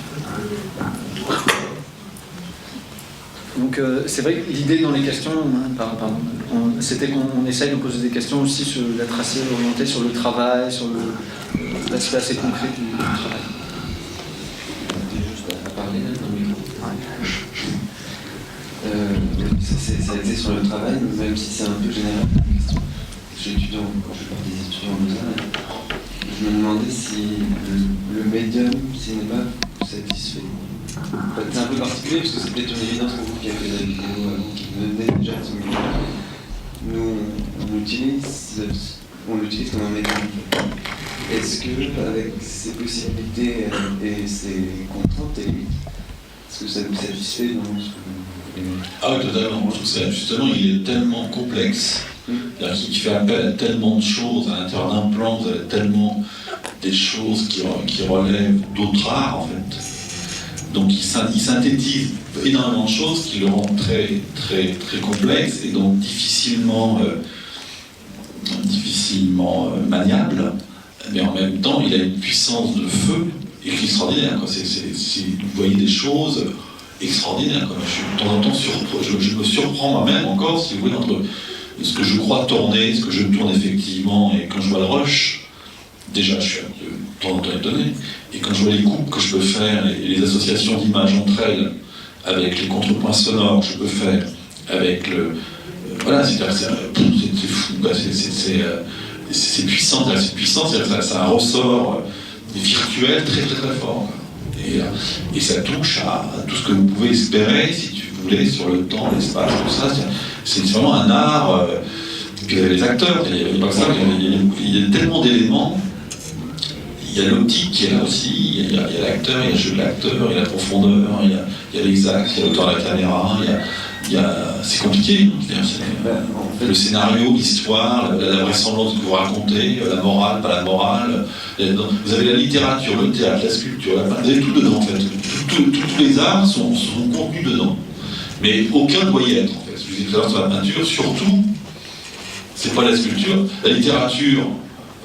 Donc c'est vrai que l'idée dans les questions, c'était qu'on essaye de poser des questions aussi d'être assez orienté sur le travail, sur l'aspect assez concret du travail. Juste à parler là dans le micro. Ça a été sur le travail, même si c'est un peu général la question. Quand je parle des étudiants en Lausanne, je me demandais si le médium, s'il n'est pas satisfait. C'est un peu particulier parce que c'est peut-être une évidence pour vous qui avez fait la vidéo, qui venait déjà de ce milieu. Nous, on l'utilise comme un médium. Est-ce que, avec ses possibilités et ses contraintes et limites, est-ce que ça nous satisfait dans ce que vous... Ah oui, totalement. Je trouve que justement, il est tellement complexe. Il fait appel à tellement de choses à l'intérieur d'un plan, vous avez tellement des choses qui relèvent d'autres arts en fait. Donc il synthétise énormément de choses qui le rendent très, très, très complexe et donc difficilement maniable, mais en même temps il a une puissance de feu extraordinaire. Vous voyez des choses extraordinaires. De temps en temps, je me surprends moi-même encore, si vous voulez, entre ce que je crois tourner, ce que je tourne effectivement, et quand je vois le rush, déjà je suis un peu de temps en temps étonné, et quand je vois les coupes que je peux faire, et les associations d'images entre elles, avec les contrepoints sonores que je peux faire, avec le... voilà, c'est fou, c'est puissant, ça a un ressort virtuel très très très fort. Et ça touche à tout ce que vous pouvez espérer, si tu voulez, sur le temps, l'espace, tout ça. C'est vraiment un art. Puis il y avait les acteurs, il n'y a pas que ça, il y a tellement d'éléments. Il y a l'optique qui est là aussi, il y a l'acteur, il y a le jeu de l'acteur, il y a la profondeur, il y a les axes, il y a l'auteur de la caméra, c'est compliqué. Le scénario, l'histoire, la vraisemblance que vous racontez, la morale, pas la morale. Vous avez la littérature, le théâtre, la sculpture, vous avez tout dedans en fait. Tous les arts sont contenus dedans. Mais aucun ne doit y être en fait. Je vous disais tout à l'heure sur la peinture, surtout, c'est pas la sculpture. La littérature,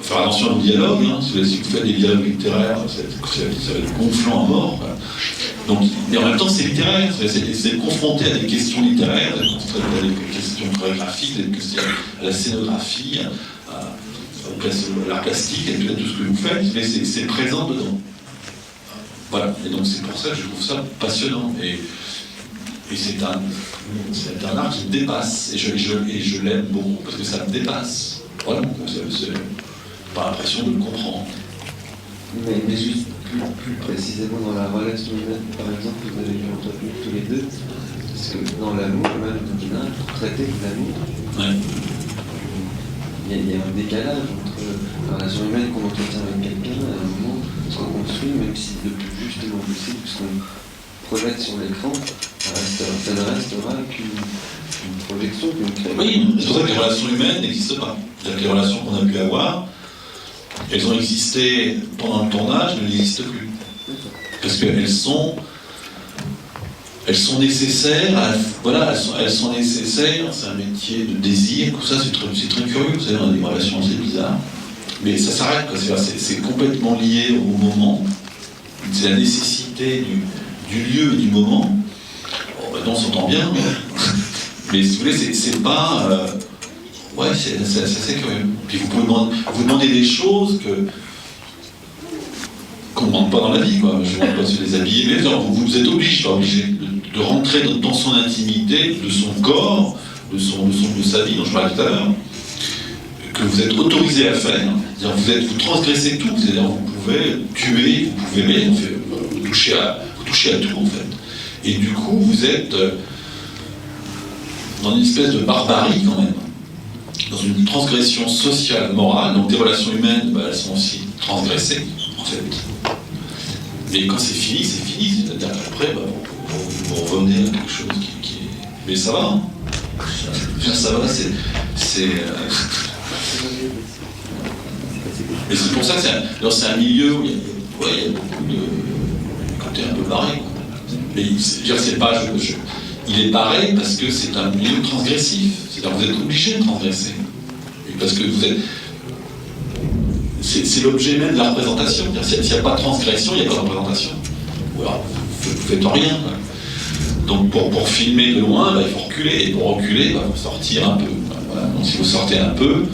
il faut faire attention au dialogue, hein. Si vous faites des dialogues littéraires, ça va être gonflant à mort. Quoi. Donc, mais en même temps, c'est littéraire, c'est confronté à des questions littéraires, à des questions chorégraphiques, à la scénographie, à l'art plastique, et tout ce que vous faites, mais c'est présent dedans. Voilà, et donc c'est pour ça que je trouve ça passionnant. Et c'est un art qui me dépasse, et je l'aime beaucoup, parce que ça me dépasse. Voilà, j'ai pas l'impression de le comprendre. Mais juste plus précisément dans la relation humaine, par exemple, vous avez dû entretenir tous les deux, parce que dans l'amour, même pour traiter de l'amour, ouais. il y a un décalage entre la relation humaine qu'on entretient avec quelqu'un, à un moment, ce qu'on construit, même si le plus justement possible, ce qu'on projette sur l'écran, ça ne restera qu'une projection, qu'une création. Oui, c'est pour ça que les relations humaines n'existent pas. C'est-à-dire que les relations qu'on a pu avoir, elles ont existé pendant le tournage, mais elles n'existent plus. Parce qu'elles sont nécessaires, voilà, elles sont nécessaires, c'est un métier de désir, tout ça, c'est très curieux, vous savez, on a des relations assez bizarres. Mais ça s'arrête, c'est complètement lié au moment, c'est la nécessité du lieu et du moment. Bon, maintenant on s'entend bien, mais si vous voulez, c'est pas... ouais, c'est assez curieux. Puis vous pouvez vous demander des choses qu'on ne demande pas dans la vie, quoi. Je ne demande pas de les habiller, mais vous êtes obligé de rentrer dans son intimité, de son corps, de sa vie, dont je parlais tout à l'heure, que vous êtes autorisé à faire. C'est-à-dire vous transgressez tout, c'est-à-dire vous pouvez tuer, vous pouvez aimer, vous touchez à tout en fait. Et du coup, vous êtes dans une espèce de barbarie quand même, dans une transgression sociale, morale. Donc les relations humaines, elles sont aussi transgressées en fait. Mais quand c'est fini, c'est-à-dire qu'après, vous revenez à quelque chose qui est... Mais ça va, hein. Ça va, Et c'est pour ça que c'est un milieu où il y a beaucoup de côté un peu barré. Mais c'est pas, il est barré parce que c'est un milieu transgressif. C'est-à-dire que vous êtes obligé de transgresser. Et parce que vous êtes... C'est l'objet même de la représentation. S'il n'y a pas de transgression, il n'y a pas de représentation. Ou alors, vous ne faites rien. Donc pour filmer de loin, il faut reculer. Et pour reculer, il faut sortir un peu. Voilà. Donc si vous sortez un peu,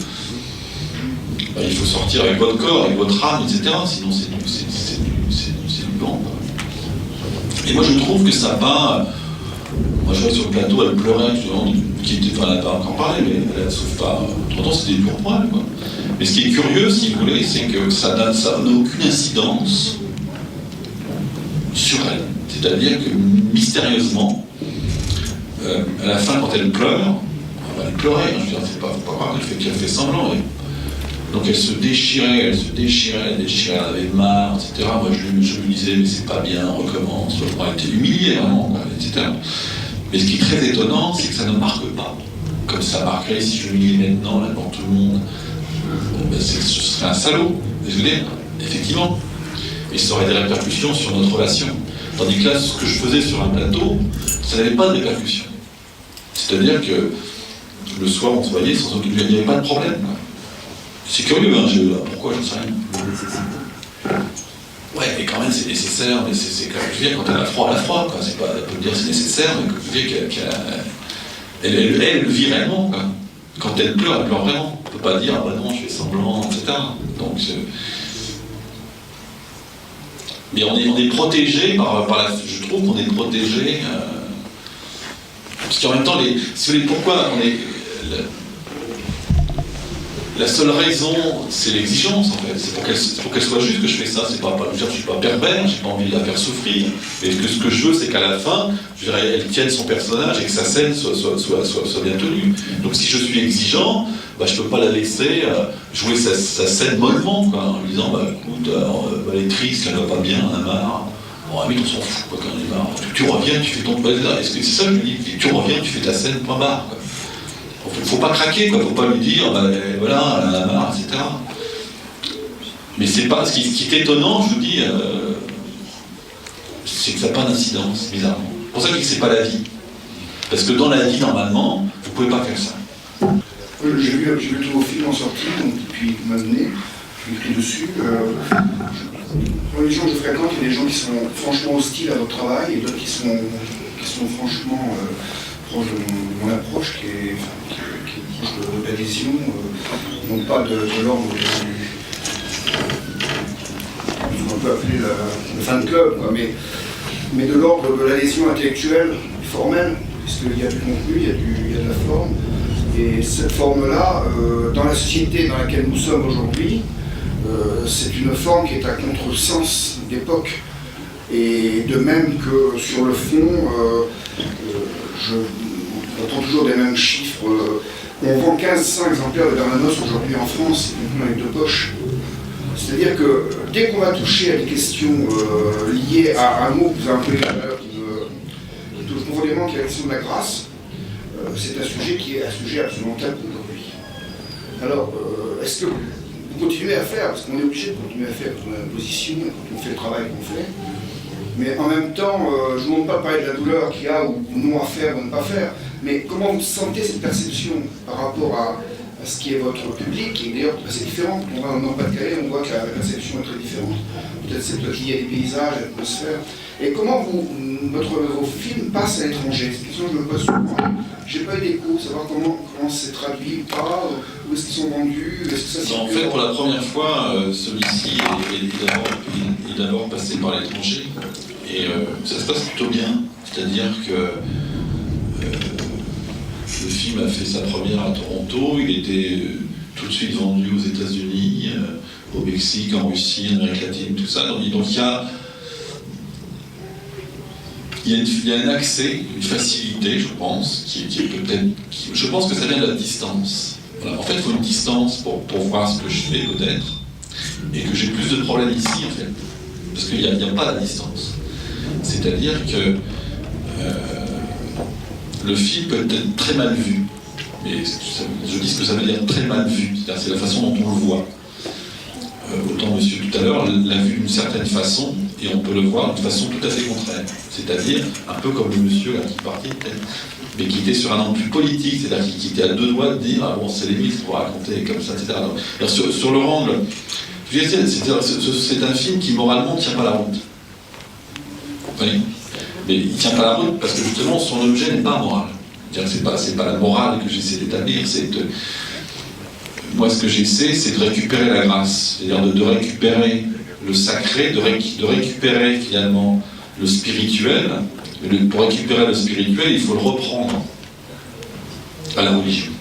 il faut sortir avec votre corps, avec votre âme, etc. Sinon c'est du vent. Et moi je trouve que ça va... Moi je vois sur le plateau, elle pleurait, qui était, enfin, elle n'a pas encore parlé, mais elle ne souffre pas. Autrement c'était du pourpoil, quoi. Mais ce qui est curieux, si vous voulez, c'est que ça n'a aucune incidence sur elle. C'est-à-dire que mystérieusement, à la fin, quand elle pleure, elle pleurait, je veux dire, c'est pas grave, elle fait semblant. Donc elle se déchirait, elle avait marre, etc. Moi je lui disais, mais c'est pas bien, on recommence, elle était humiliée vraiment, quoi, etc. Mais ce qui est très étonnant, c'est que ça ne marque pas. Comme ça marquerait si je l'humiliais maintenant, là, devant tout le monde. Ce serait un salaud, je veux dire, effectivement. Et ça aurait des répercussions sur notre relation. Tandis que là, ce que je faisais sur un plateau, ça n'avait pas de répercussions. C'est-à-dire que le soir, on se voyait sans aucune... Il n'y avait pas de problème, quoi. C'est curieux, hein, pourquoi, je ne sais rien. Ouais, mais quand même, c'est nécessaire, mais c'est quand même, je veux dire, quand elle a froid, quoi. C'est pas, elle peut dire c'est nécessaire, mais je veux dire elle le vit réellement, quoi. Quand elle pleure vraiment. On ne peut pas dire, ah bah non, je fais semblant, etc. Donc, mais on est protégé par la... Je trouve qu'on est protégé... parce qu'en même temps, si vous voulez, pourquoi on est... La seule raison, c'est l'exigence, en fait. C'est pour qu'elle soit juste que je fais ça. C'est pas, je ne suis pas pervers, j'ai pas envie de la faire souffrir. Mais ce que je veux, c'est qu'à la fin, je dirais, elle tienne son personnage et que sa scène soit bien tenue. Donc si je suis exigeant, je ne peux pas la laisser jouer sa scène mollement, quoi, en lui disant, écoute, elle est triste, elle ne va pas bien, on a marre. Bon, mais on s'en fout, quoi, quand on est marre. Tu reviens, tu fais ton... Est-ce que c'est ça que je lui dis? Tu reviens, tu fais ta scène, point barre, quoi. Faut pas craquer, quoi. Faut pas lui dire, voilà, elle en a marre, etc. Mais c'est pas... Ce qui est étonnant, je vous dis, c'est que ça n'a pas d'incidence, bizarrement. C'est pour ça que je dis que c'est pas la vie. Parce que dans la vie, normalement, vous pouvez pas faire ça. J'ai vu tous vos films en sortie, donc depuis maintenant. tout dessus. Dans les gens que je fréquente, il y a des gens qui sont franchement hostiles à votre travail et d'autres qui sont franchement proches de mon approche, qui est proche d'adhésion, non pas de l'ordre du ce qu'on peut appeler le fan club, quoi, mais de l'ordre de l'adhésion intellectuelle, formelle, puisqu'il y a du contenu, il y a de la forme. Et cette forme-là, dans la société dans laquelle nous sommes aujourd'hui, c'est une forme qui est à contresens d'époque. Et de même que sur le fond, on prend toujours des mêmes chiffres. On vend 1500 exemplaires de Bernanos aujourd'hui en France, y compris avec 2 poches. C'est-à-dire que dès qu'on va toucher à des questions liées à un mot que vous avez employé tout à l'heure, qui touche profondément, qui est la question de la grâce, c'est un sujet qui est un sujet absolument tabou aujourd'hui. Alors, est-ce que vous continuez à faire, parce qu'on est obligé de continuer à faire quand on a une position et quand on fait le travail qu'on fait, mais en même temps, je ne vous demande pas de parler de la douleur qu'il y a ou non à faire ou ne pas faire, mais comment vous sentez cette perception par rapport à ce qui est votre public, et d'ailleurs c'est différent, quand on va en Nord-Pas-de-Calais, on voit que la perception est très différente, peut-être c'est parce qu'il y a des paysages, l'atmosphère, et comment vos films passent à l'étranger? C'est une question que je me pose souvent. J'ai pas eu d'écho, savoir comment c'est traduit ou pas, où est-ce qu'ils sont vendus, est-ce que ça circule? En fait, pour la première fois, celui-ci est d'abord passé par l'étranger, et ça se passe plutôt bien, c'est-à-dire que le film a fait sa première à Toronto, il était tout de suite vendu aux États-Unis, au Mexique, en Russie, en Amérique latine, tout ça. Donc il y a un accès, une facilité, je pense, qui est peut-être. Je pense que ça vient de la distance. Voilà. En fait, il faut une distance pour voir ce que je fais, peut-être, et que j'ai plus de problèmes ici, en fait, parce qu'il n'y a pas la distance. C'est-à-dire que le film peut être très mal vu, mais je dis ce que ça veut dire très mal vu, c'est la façon dont on le voit. Autant monsieur tout à l'heure l'a vu d'une certaine façon, et on peut le voir d'une façon tout à fait contraire. C'est-à-dire, un peu comme le monsieur là qui est parti, mais qui était sur un angle plus politique, c'est-à-dire qui était à 2 doigts de dire ah bon, c'est les ministres pour raconter comme ça, etc. Alors, sur leur angle, c'est un film qui moralement ne tient pas la route. Vous voyez ? Mais il ne tient pas la route parce que justement son objet n'est pas moral. C'est pas la morale que j'essaie d'établir, moi ce que j'essaie c'est de récupérer la grâce, c'est-à-dire de récupérer le sacré, de récupérer finalement le spirituel. Pour récupérer le spirituel, il faut le reprendre à la religion.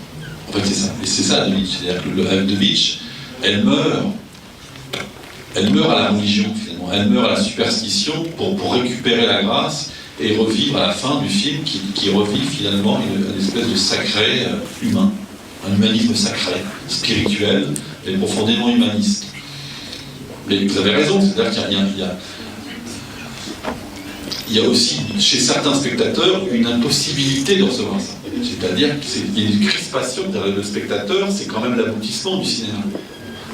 En fait c'est ça, et c'est ça Auschwitz, c'est-à-dire que Auschwitz, elle meurt à la religion finalement, elle meurt à la superstition pour récupérer la grâce et revivre à la fin du film qui revit finalement une espèce de sacré humain, un humanisme sacré, spirituel, mais profondément humaniste. Mais vous avez raison, c'est-à-dire qu'il y a aussi, chez certains spectateurs, une impossibilité de recevoir ça. C'est-à-dire qu'il y a une crispation, le spectateur, c'est quand même l'aboutissement du cinéma.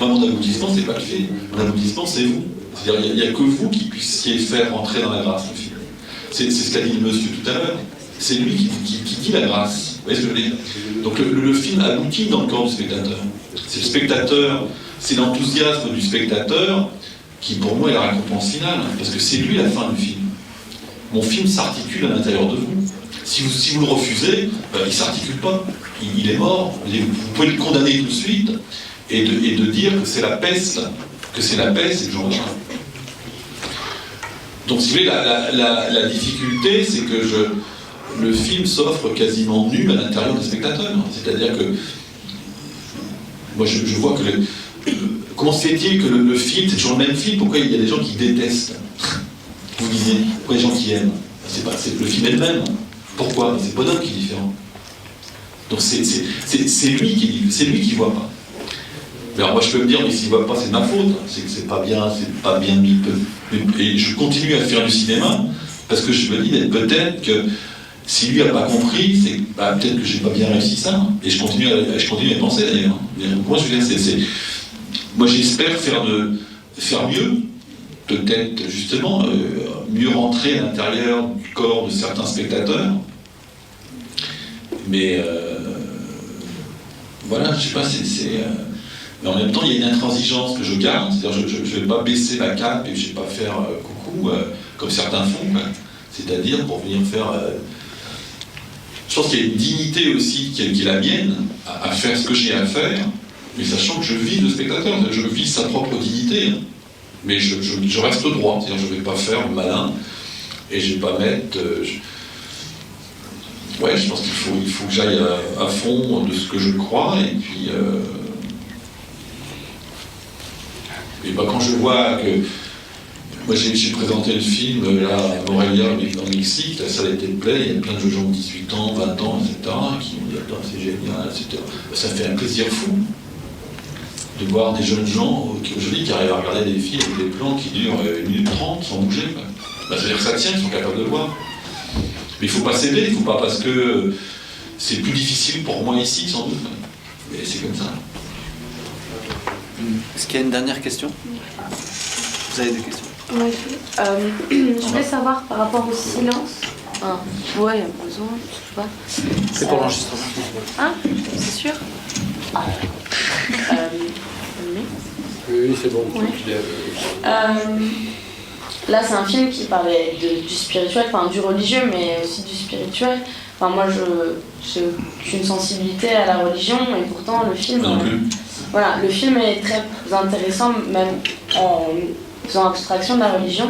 Moi, mon aboutissement, c'est pas le film. Mon aboutissement, c'est vous. C'est-à-dire qu'il n'y a que vous qui puissiez faire rentrer dans la grâce le film. C'est ce qu'a dit le monsieur tout à l'heure. C'est lui qui dit la grâce. Vous voyez ce que je veux dire? Donc le film aboutit dans le corps du spectateur. C'est le spectateur, c'est l'enthousiasme du spectateur qui, pour moi, est la récompense finale. Parce que c'est lui la fin du film. Mon film s'articule à l'intérieur de vous. Si vous le refusez, il ne s'articule pas. Il est mort. Vous pouvez le condamner tout de suite et de dire que c'est la peste, et que j'en ai. Donc, si vous voulez, la difficulté, c'est que le film s'offre quasiment nu à l'intérieur des spectateurs. C'est-à-dire que moi, je vois que comment se fait-il que le film, c'est toujours le même film? Pourquoi il y a des gens qui détestent? Vous disiez, pourquoi il y a des gens qui aiment? C'est le film est le même. Pourquoi? C'est le bonhomme qui est différent. Donc c'est lui qui voit pas. Mais alors moi je peux me dire, mais s'il voit pas, c'est de ma faute. C'est que c'est pas bien mis. Et je continue à faire du cinéma parce que je me dis, peut-être que si lui n'a pas compris, c'est peut-être que j'ai pas bien réussi ça. Et je continue à y penser d'ailleurs. Moi je veux dire, moi j'espère faire mieux. Peut-être justement mieux rentrer à l'intérieur du corps de certains spectateurs, mais voilà, je sais pas, Mais en même temps, il y a une intransigeance que je garde, c'est-à-dire je ne vais pas baisser ma cape et je ne vais pas faire coucou, comme certains font, quoi. C'est-à-dire pour venir faire... Je pense qu'il y a une dignité aussi qui est la mienne, à faire ce que j'ai à faire, mais sachant que je vis le spectateur, je vis sa propre dignité, hein. Mais je reste droit, c'est-à-dire je ne vais pas faire le malin, et je ne vais pas mettre... Ouais, je pense qu'il faut que j'aille à fond de ce que je crois, et puis... Et bah, quand je vois que... Moi j'ai présenté le film là, à Morelia, en Mexique, la salle était pleine, il y a plein de gens de 18 ans, 20 ans, etc., qui m'ont dit attends, c'est génial, etc. Bah, ça fait un plaisir fou de voir des jeunes gens aujourd'hui qui arrivent à regarder des films avec des plans qui durent 1 minute 30 sans bouger. Bah, ça veut dire que ça tient, ils sont capables de voir. Mais il ne faut pas céder, il ne faut pas parce que c'est plus difficile pour moi ici, sans doute. Mais c'est comme ça. Est-ce qu'il y a une dernière question? Vous avez des questions? Oui. Je voulais savoir par rapport au silence. Ah, ouais, il y a besoin, je sais pas. C'est pour l'enregistrement. Hein? C'est sûr? Oui, c'est bon. Ouais. Là, c'est un film qui parlait du spirituel, enfin du religieux, mais aussi du spirituel. Enfin, moi, j'ai aucune sensibilité à la religion, et pourtant, le film... Non plus. Voilà, le film est très intéressant, même en faisant abstraction de la religion.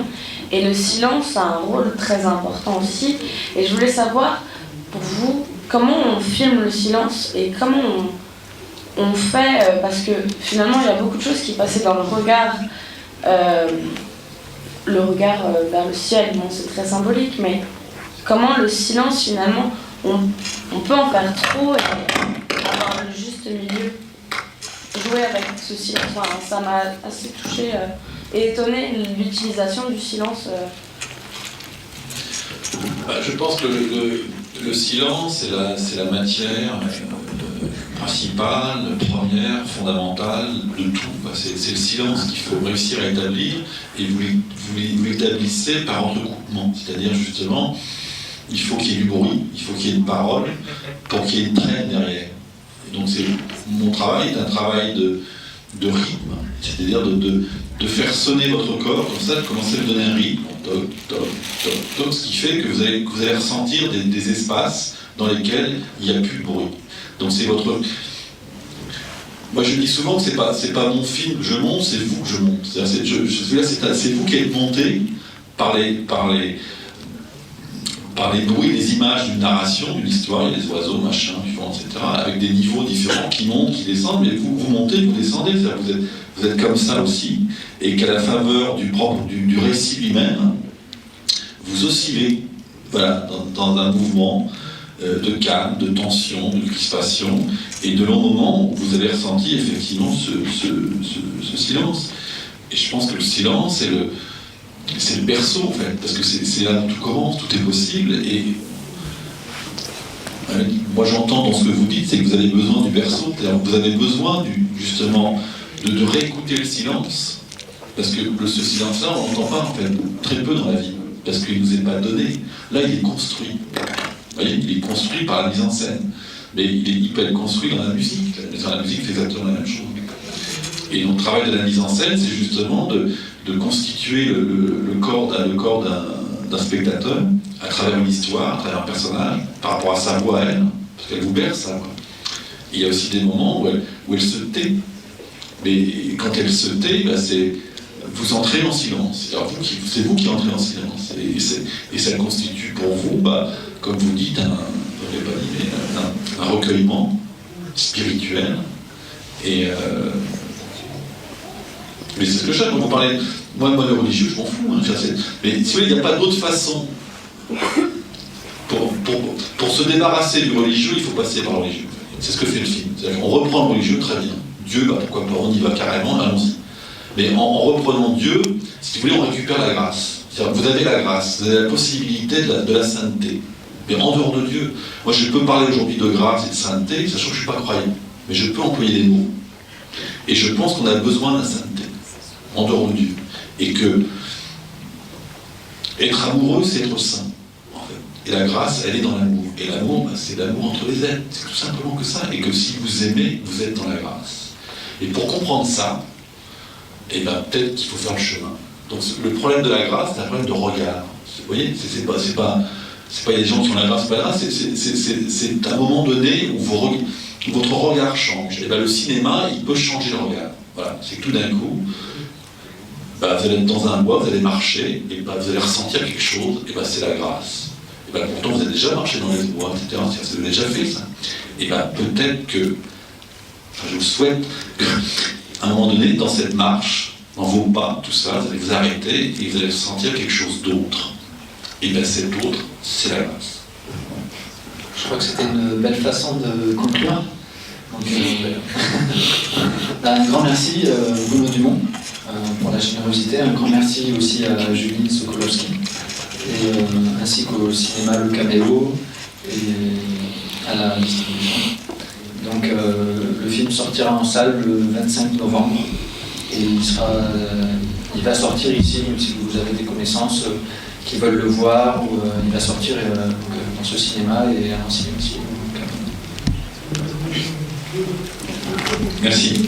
Et le silence a un rôle très important aussi. Et je voulais savoir, pour vous, comment on filme le silence et comment on fait, parce que finalement, il y a beaucoup de choses qui passaient dans le regard vers le ciel. Bon, c'est très symbolique, mais comment le silence, finalement, on peut en faire trop et avoir le juste milieu. Jouer avec ce silence, enfin, ça m'a assez touchée et étonnée l'utilisation du silence. Je pense que le silence, c'est la matière principale, première, fondamentale de tout. C'est le silence qu'il faut réussir à établir, et vous l'établissez par entrecoupement. C'est-à-dire justement, il faut qu'il y ait du bruit, il faut qu'il y ait une parole, pour qu'il y ait une traîne derrière. Et donc mon travail est un travail de rythme, c'est-à-dire de faire sonner votre corps, comme ça, de commencer à lui donner un rythme, toc, toc, toc, toc, ce qui fait que vous allez ressentir des espaces dans lesquels il n'y a plus de bruit. Donc c'est votre... Moi je dis souvent que c'est pas mon film que je monte, c'est vous que je monte. C'est vous qui êtes monté par les bruits, les images d'une narration, d'une histoire, il y a des oiseaux, machin, du vent, etc., avec des niveaux différents qui montent, qui descendent, mais vous montez, vous descendez, vous êtes comme ça aussi, et qu'à la faveur du récit lui-même, vous oscillez, voilà, dans un mouvement de calme, de tension, de crispation, et de longs moments où vous avez ressenti effectivement ce silence. Et je pense que le silence, c'est le berceau en fait, parce que c'est là où tout commence, tout est possible, et moi j'entends dans ce que vous dites, c'est que vous avez besoin du berceau, c'est-à-dire que vous avez besoin justement de réécouter le silence, parce que ce silence-là, on l'entend pas en fait, très peu dans la vie, parce qu'il ne nous est pas donné. Là, il est construit. Vous voyez, il est construit par la mise en scène, mais il peut être construit dans la musique. La musique fait exactement la même chose. Et notre travail de la mise en scène, c'est justement de constituer le corps d'un spectateur à travers une histoire, à travers un personnage, par rapport à sa voix à elle, parce qu'elle vous berce, ça. Et il y a aussi des moments où elle se tait. Mais quand elle se tait, vous entrez en silence. C'est vous qui entrez en silence. Et ça constitue pour vous, comme vous dites, un recueillement spirituel. Mais c'est ce que j'aime, quand vous parlez... Moi, le religieux, je m'en fous. Mais si vous voulez, il n'y a pas d'autre façon. Pour se débarrasser du religieux, il faut passer par le religieux. C'est ce que fait le film. On reprend le religieux, très bien. Dieu, pourquoi pas, on y va carrément, allons-y. Mais en reprenant Dieu, si vous voulez, on récupère la grâce. Vous avez la grâce, vous avez la possibilité de la sainteté. Mais en dehors de Dieu, moi je peux parler aujourd'hui de grâce et de sainteté, sachant que je ne suis pas croyant. Mais je peux employer les mots. Et je pense qu'on a besoin de la sainteté, en dehors de Dieu. Et que être amoureux, c'est être saint. En fait. Et la grâce, elle est dans l'amour. Et l'amour, c'est l'amour entre les êtres. C'est tout simplement que ça. Et que si vous aimez, vous êtes dans la grâce. Et pour comprendre ça, et ben peut-être qu'il faut faire le chemin. Donc le problème de la grâce, c'est un problème de regard. Vous voyez, c'est pas il y a des gens qui ont la grâce, c'est pas grâce, c'est à un moment donné où votre regard change. Et ben le cinéma, il peut changer le regard. Voilà, c'est que tout d'un coup, vous allez être dans un bois, vous allez marcher, et vous allez ressentir quelque chose, et c'est la grâce. Et pourtant vous avez déjà marché dans les bois, etc. Vous avez déjà fait ça. Et peut-être que, je vous souhaite qu'à un moment donné, dans cette marche, dans vos pas, tout ça, vous allez vous arrêter et vous allez sentir quelque chose d'autre. Et cet autre, c'est la grâce. Je crois que c'était une belle façon de conclure. Donc, un grand merci Bruno Dumont pour la générosité, un grand merci aussi à Julie Sokolowski, et, ainsi qu'au cinéma Le Caméo et à la distribution. Donc le film sortira en salle le 25 novembre et il va sortir ici, si vous avez des connaissances qui veulent le voir, ou il va sortir dans ce cinéma et à l'ancien aussi. Merci.